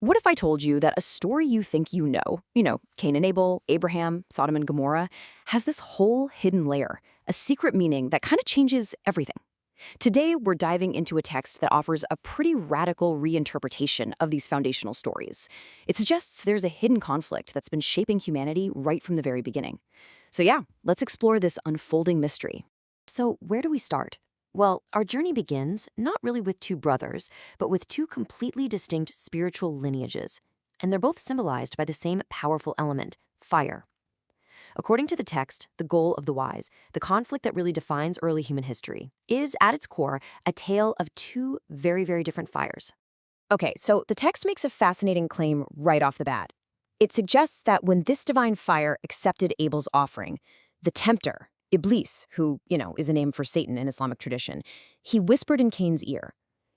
What if I told you that a story you think Cain and Abel, Abraham, Sodom and Gomorrah, has this whole hidden layer, a secret meaning that kind of changes everything? Today, we're diving into a text that offers a pretty radical reinterpretation of these foundational stories. It suggests there's a hidden conflict that's been shaping humanity right from the very beginning. So yeah, let's explore this unfolding mystery. So, where do we start? Well, our journey begins not really with two brothers, but with two completely distinct spiritual lineages, and they're both symbolized by the same powerful element, fire. According to the text, the goal of the wise, the conflict that really defines early human history, is at its core a tale of two very, very different fires. Okay, so the text makes a fascinating claim right off the bat. It suggests that when this divine fire accepted Abel's offering, the tempter, Iblis, who is a name for Satan in Islamic tradition, he whispered in Cain's ear.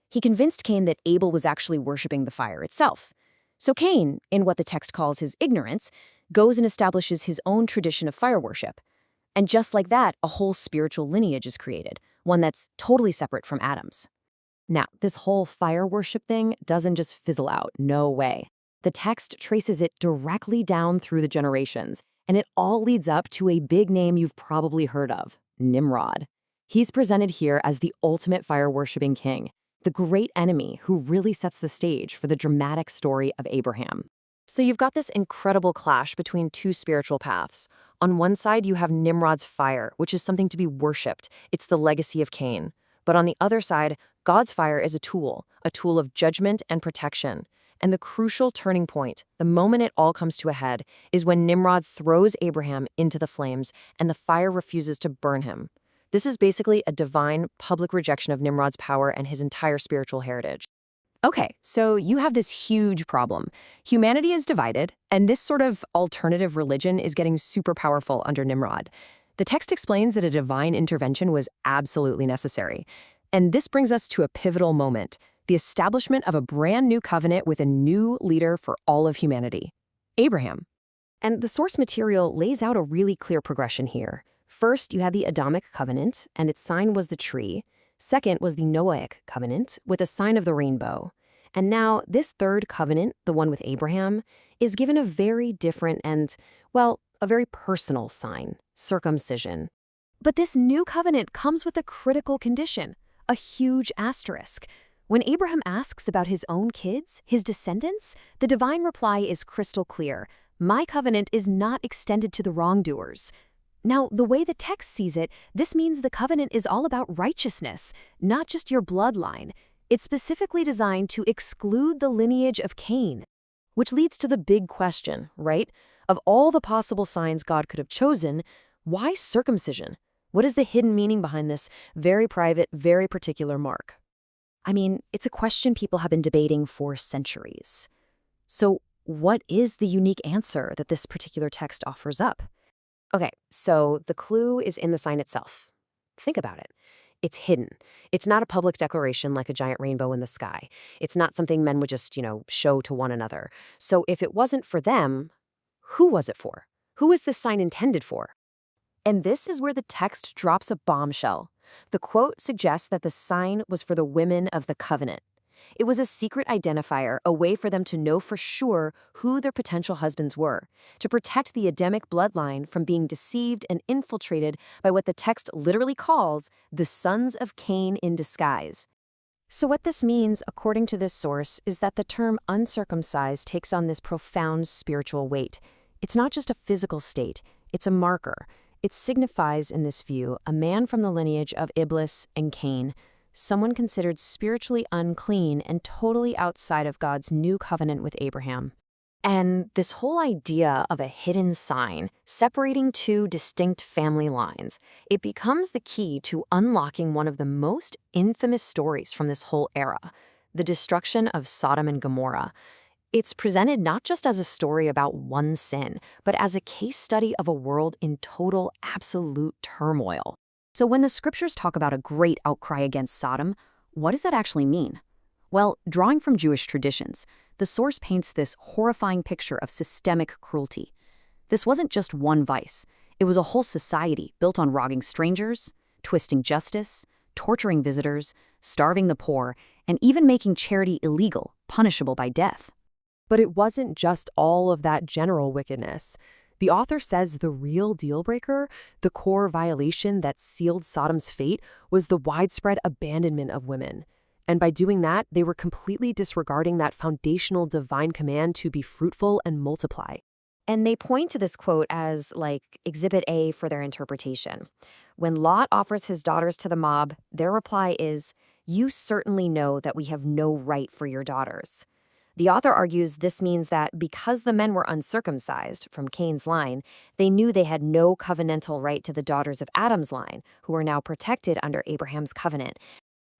He convinced Cain that Abel was actually worshiping the fire itself. So Cain, in what the text calls his ignorance, goes and establishes his own tradition of fire worship. And just like that, a whole spiritual lineage is created, one that's totally separate from Adam's. Now, this whole fire worship thing doesn't just fizzle out, no way. The text traces it directly down through the generations, and it all leads up to a big name you've probably heard of, Nimrod. He's presented here as the ultimate fire-worshipping king, the great enemy who really sets the stage for the dramatic story of Abraham. So you've got this incredible clash between two spiritual paths. On one side, you have Nimrod's fire, which is something to be worshipped. It's the legacy of Cain. But on the other side, God's fire is a tool of judgment and protection. And the crucial turning point, the moment it all comes to a head, is when Nimrod throws Abraham into the flames and the fire refuses to burn him. This is basically a divine, public rejection of Nimrod's power and his entire spiritual heritage. Okay, so you have this huge problem. Humanity is divided, and this sort of alternative religion is getting super powerful under Nimrod. The text explains that a divine intervention was absolutely necessary. And this brings us to a pivotal moment, the establishment of a brand new covenant with a new leader for all of humanity, Abraham. And the source material lays out a really clear progression here. First, you had the Adamic covenant, and its sign was the tree. Second was the Noahic covenant, with a sign of the rainbow. And now, this third covenant, the one with Abraham, is given a very different and, well, a very personal sign, circumcision. But this new covenant comes with a critical condition, a huge asterisk. When Abraham asks about his own kids, his descendants, the divine reply is crystal clear. My covenant is not extended to the wrongdoers. Now, the way the text sees it, this means the covenant is all about righteousness, not just your bloodline. It's specifically designed to exclude the lineage of Cain. Which leads to the big question, right? Of all the possible signs God could have chosen, why circumcision? What is the hidden meaning behind this very private, very particular mark? I mean, it's a question people have been debating for centuries. So what is the unique answer that this particular text offers up? Okay, so the clue is in the sign itself. Think about it. It's hidden. It's not a public declaration like a giant rainbow in the sky. It's not something men would just, show to one another. So if it wasn't for them, who was it for? Who is this sign intended for? And this is where the text drops a bombshell. The quote suggests that the sign was for the women of the covenant. It was a secret identifier, a way for them to know for sure who their potential husbands were, to protect the Adamic bloodline from being deceived and infiltrated by what the text literally calls the sons of Cain in disguise. So what this means, according to this source, is that the term uncircumcised takes on this profound spiritual weight. It's not just a physical state, it's a marker. It signifies, in this view, a man from the lineage of Iblis and Cain, someone considered spiritually unclean and totally outside of God's new covenant with Abraham. And this whole idea of a hidden sign separating two distinct family lines, it becomes the key to unlocking one of the most infamous stories from this whole era, the destruction of Sodom and Gomorrah. It's presented not just as a story about one sin, but as a case study of a world in total, absolute turmoil. So when the scriptures talk about a great outcry against Sodom, what does that actually mean? Well, drawing from Jewish traditions, the source paints this horrifying picture of systemic cruelty. This wasn't just one vice. It was a whole society built on robbing strangers, twisting justice, torturing visitors, starving the poor, and even making charity illegal, punishable by death. But it wasn't just all of that general wickedness. The author says the real deal breaker, the core violation that sealed Sodom's fate, was the widespread abandonment of women. And by doing that, they were completely disregarding that foundational divine command to be fruitful and multiply. And they point to this quote as, like, Exhibit A for their interpretation. When Lot offers his daughters to the mob, their reply is, "You certainly know that we have no right for your daughters." The author argues this means that because the men were uncircumcised, from Cain's line, they knew they had no covenantal right to the daughters of Adam's line, who are now protected under Abraham's covenant.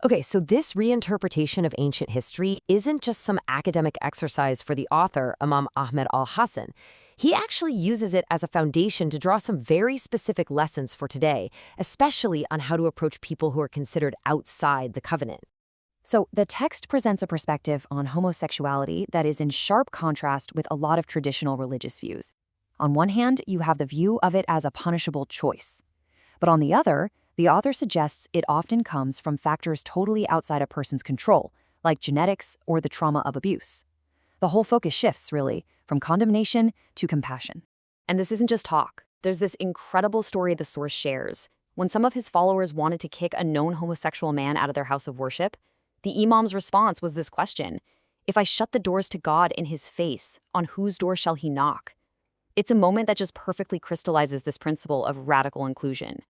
Okay, so this reinterpretation of ancient history isn't just some academic exercise for the author, Imam Ahmed al-Hassan. He actually uses it as a foundation to draw some very specific lessons for today, especially on how to approach people who are considered outside the covenant. So the text presents a perspective on homosexuality that is in sharp contrast with a lot of traditional religious views. On one hand, you have the view of it as a punishable choice. But on the other, the author suggests it often comes from factors totally outside a person's control, like genetics or the trauma of abuse. The whole focus shifts, really, from condemnation to compassion. And this isn't just talk. There's this incredible story the source shares. When some of his followers wanted to kick a known homosexual man out of their house of worship, the Imam's response was this question: if I shut the doors to God in his face, on whose door shall he knock? It's a moment that just perfectly crystallizes this principle of radical inclusion.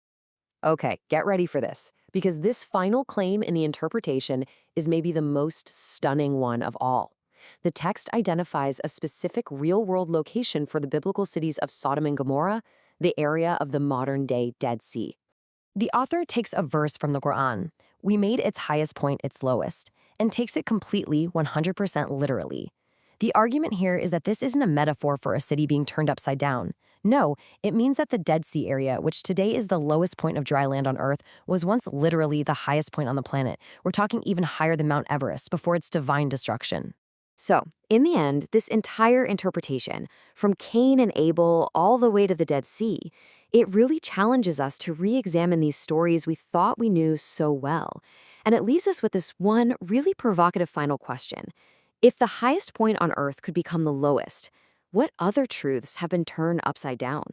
Okay, get ready for this, because this final claim in the interpretation is maybe the most stunning one of all. The text identifies a specific real-world location for the biblical cities of Sodom and Gomorrah, the area of the modern-day Dead Sea. The author takes a verse from the Quran, "We made its highest point its lowest," and takes it completely 100% literally. The argument here is that this isn't a metaphor for a city being turned upside down. No, it means that the Dead Sea area, which today is the lowest point of dry land on Earth, was once literally the highest point on the planet. We're talking even higher than Mount Everest before its divine destruction. So, in the end, this entire interpretation, from Cain and Abel all the way to the Dead Sea, it really challenges us to re-examine these stories we thought we knew so well. And it leaves us with this one really provocative final question. If the highest point on Earth could become the lowest, what other truths have been turned upside down?